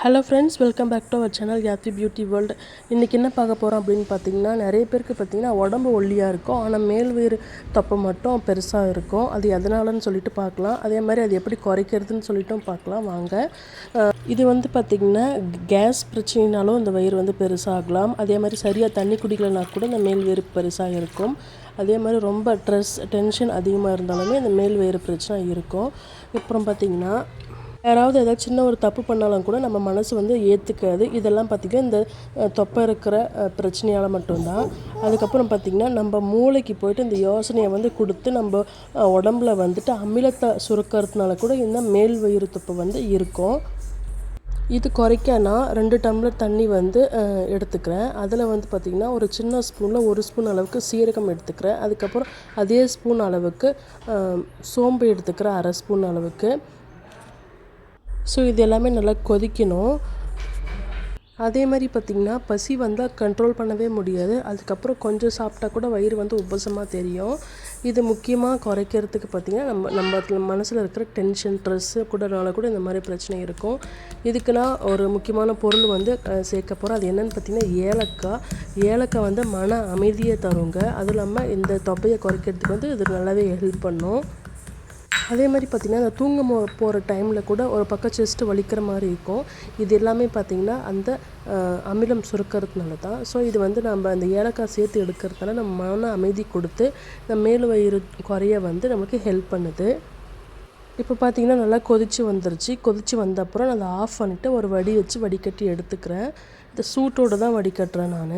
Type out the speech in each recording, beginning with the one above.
Hello friends, welcome back to our channel Yatri beauty world. இன்றைக்கி என்ன பார்க்க போகிறோம் அப்படின்னு பார்த்தீங்கன்னா, நிறைய பேருக்கு பார்த்திங்கன்னா உடம்பு ஒல்லியாக இருக்கும், ஆனால் மேல் வயிறு தொப்பை மட்டும் பெருசாக இருக்கும். அது எதனாலன்னு சொல்லிட்டு பார்க்கலாம். அதே மாதிரி அது எப்படி குறைக்கிறதுன்னு சொல்லிட்டும் பார்க்கலாம் வாங்க. இது வந்து பார்த்திங்கன்னா கேஸ் பிரச்சனைனாலும் இந்த வயிறு வந்து பெருசாகலாம். அதே மாதிரி சரியாக தண்ணி குடிக்கலனா கூட இந்த மேல் வயிறு பெருசாக இருக்கும். அதே மாதிரி ரொம்ப டென்ஷன் அதிகமாக இருந்தாலுமே இந்த மேல் வயிறு பிரச்சனை இருக்கும். அப்புறம் பார்த்திங்கன்னா யாராவது ஏதாவது சின்ன ஒரு தப்பு பண்ணாலும் கூட நம்ம மனசு வந்து ஏற்றுக்காது. இதெல்லாம் பார்த்திங்கன்னா இந்த தொப்பை இருக்கிற பிரச்சனையால் மட்டும்தான். அதுக்கப்புறம் பார்த்திங்கன்னா நம்ம மூளைக்கு போய்ட்டு இந்த யோசனையை வந்து கொடுத்து நம்ம உடம்புல வந்துட்டு அமிலத்தை சுரக்கிறதுனால கூட இந்த மேல் வயிறு தொப்பை வந்து இருக்கும். இது குறைக்க நான் 2 டம்ளர் தண்ணி வந்து எடுத்துக்கிறேன். அதில் வந்து பார்த்திங்கன்னா ஒரு சின்ன ஸ்பூனில் 1 ஸ்பூன் அளவுக்கு சீரகம் எடுத்துக்கிறேன். அதுக்கப்புறம் அதே ஸ்பூன் அளவுக்கு சோம்பு எடுத்துக்கிறேன், 1/2 ஸ்பூன் அளவுக்கு. ஸோ இது எல்லாமே நல்லா கொதிக்கணும். அதே மாதிரி பார்த்திங்கன்னா பசி வந்தால் கண்ட்ரோல் பண்ணவே முடியாது. அதுக்கப்புறம் கொஞ்சம் சாப்பிட்டா கூட வயிறு வந்து உபசமாக தெரியும். இது முக்கியமாக குறைக்கிறதுக்கு பார்த்திங்கன்னா நம்ம மனசில் இருக்கிற டென்ஷன், ஸ்ட்ரெஸ்ஸு கூடனால கூட இந்த மாதிரி பிரச்சனை இருக்கும். இதுக்கு நான் ஒரு முக்கியமான பொருள் வந்து சேர்க்க போகிறேன். அது என்னென்னு பார்த்திங்கன்னா ஏலக்காய் வந்து மன அமைதியை தருங்க. அதுவும் இல்லாமல் இந்த தொப்பையை குறைக்கிறதுக்கு வந்து இது நல்லாவே ஹெல்ப் பண்ணும். அதே மாதிரி பார்த்திங்கன்னா அந்த தூங்க போகிற டைமில் கூட ஒரு பக்கம் செஸ்ட்டு வலிக்கிற மாதிரி இருக்கும். இது எல்லாமே பார்த்திங்கன்னா அந்த அமிலம் சுரக்கிறதுனால தான். ஸோ இது வந்து நம்ம அந்த ஏலக்காய் சேர்த்து எடுக்கிறதுனால நம்ம மன அமைதி கொடுத்து இந்த மேல் வயிறு குறைய வந்து நமக்கு ஹெல்ப் பண்ணுது. இப்போ பார்த்திங்கன்னா நல்லா கொதித்து வந்த அப்புறம் நான் அதை ஆஃப் பண்ணிவிட்டு ஒரு வடிகட்டி எடுத்துக்கிறேன். இந்த சூட்டோடு தான் வடிகட்டுறேன் நான்.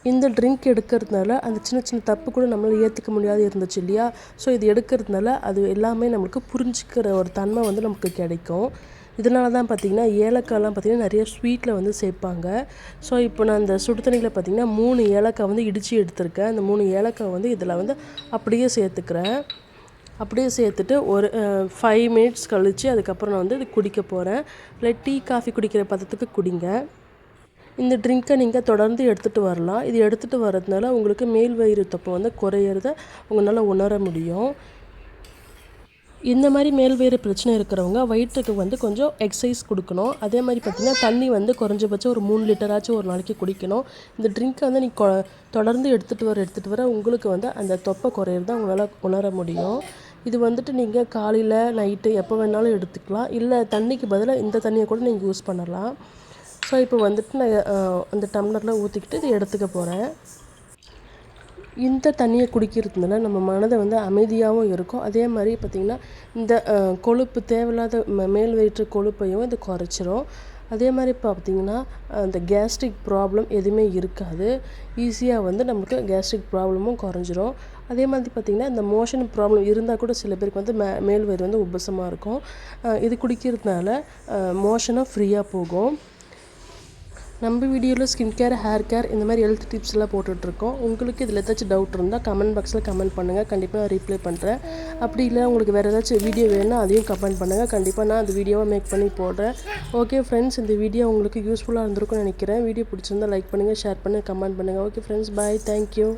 இந்த ட்ரிங்க் எடுக்கிறதுனால அந்த சின்ன சின்ன தப்பு கூட நம்மளால் ஏற்றுக்க முடியாது இருந்துச்சு இல்லையா. ஸோ இது எடுக்கிறதுனால அது எல்லாமே நம்மளுக்கு புரிஞ்சுக்கிற ஒரு தன்மை வந்து நமக்கு கிடைக்கும். இதனால தான் பார்த்திங்கன்னா ஏலக்காய்லாம் பார்த்திங்கன்னா நிறைய ஸ்வீட்டில் வந்து சேர்ப்பாங்க. ஸோ இப்போ நான் இந்த சுடு தண்ணியில் பார்த்திங்கன்னா 3 ஏலக்காய் வந்து இடித்து எடுத்திருக்கேன். அந்த 3 ஏலக்காய் வந்து இதில் வந்து அப்படியே சேர்த்துக்கிறேன். அப்படியே சேர்த்துட்டு ஒரு 5 மினிட்ஸ் கழித்து அதுக்கப்புறம் நான் வந்து இது குடிக்க போகிறேன். இல்லை டீ காஃபி குடிக்கிற பதத்துக்கு குடிங்க. இந்த ட்ரிங்க்கை நீங்கள் தொடர்ந்து எடுத்துகிட்டு வரலாம். இது எடுத்துகிட்டு வரதுனால உங்களுக்கு மேல் வயிறு தொப்பை வந்து குறையிறத உங்களால் உணர முடியும். இந்த மாதிரி மேல் வயிறு பிரச்சனை இருக்கிறவங்க வயிற்றுக்கு வந்து கொஞ்சம் எக்ஸசைஸ் கொடுக்கணும். அதே மாதிரி பார்த்திங்கன்னா தண்ணி வந்து குறைஞ்சபட்சம் ஒரு 3 லிட்டராச்சும் ஒரு நாளைக்கு குடிக்கணும். இந்த ட்ரிங்க்கை வந்து நீங்கள் தொடர்ந்து எடுத்துகிட்டு வர உங்களுக்கு வந்து அந்த தொப்பை குறையிறத உங்களால் உணர முடியும். இது வந்துட்டு நீங்கள் காலையில் நைட்டு எப்போ வேணாலும் எடுத்துக்கலாம். இல்லை தண்ணிக்கு பதிலாக இந்த தண்ணியை கூட நீங்கள் யூஸ் பண்ணலாம். ஸோ இப்போ வந்துட்டு நான் அந்த டம்ளரில் ஊற்றிக்கிட்டு இதை எடுத்துக்க போகிறேன். இந்த தண்ணியை குடிக்கிறதுனால நம்ம மனதை வந்து அமைதியாகவும் இருக்கும். அதே மாதிரி பார்த்திங்கன்னா இந்த கொழுப்பு தேவையில்லாத மேல் வயிற்று கொழுப்பையும் இது குறைச்சிரும். அதே மாதிரி பார்த்திங்கன்னா அந்த கேஸ்ட்ரிக் ப்ராப்ளம் எதுவுமே இருக்காது. ஈஸியாக வந்து நமக்கு கேஸ்ட்ரிக் ப்ராப்ளமும் குறைஞ்சிரும். அதே மாதிரி பார்த்திங்கன்னா இந்த மோஷன் ப்ராப்ளம் இருந்தால் கூட சில பேருக்கு வந்து மேல் வயிறு வந்து உபசமாக இருக்கும். இது குடிக்கிறதுனால மோஷனும் ஃப்ரீயாக போகும். நம்ம வீடியோவில் ஸ்கின் கேர், ஹேர் கேர் இந்த மாதிரி ஹெல்த் டிப்ஸ் எல்லாம் போட்டுட்ருக்கோம். உங்களுக்கு இதில் ஏதாச்சும் டவுட் இருந்தால் கமெண்ட் பாக்ஸில் கமெண்ட் பண்ணுங்கள். கண்டிப்பாக நான் ரிப்ளை பண்ணுறேன். அப்படி இல்லை உங்களுக்கு வேறு ஏதாச்சும் வீடியோ வேணும்னா அதையும் கமெண்ட் பண்ணுங்கள். கண்டிப்பாக நான் அந்த வீடியோவை மேக் பண்ணி போடுறேன். ஓகே ஃப்ரெண்ட்ஸ், இந்த வீடியோ உங்களுக்கு யூஸ்ஃபுல்லாக இருந்திருக்கும்னு நினைக்கிறேன். வீடியோ பிடிச்சிருந்தால் லைக் பண்ணுங்கள், ஷேர் பண்ணுங்கள், கமெண்ட் பண்ணுங்கள். ஓகே ஃப்ரெண்ட்ஸ், பாய், தேங்க்யூ.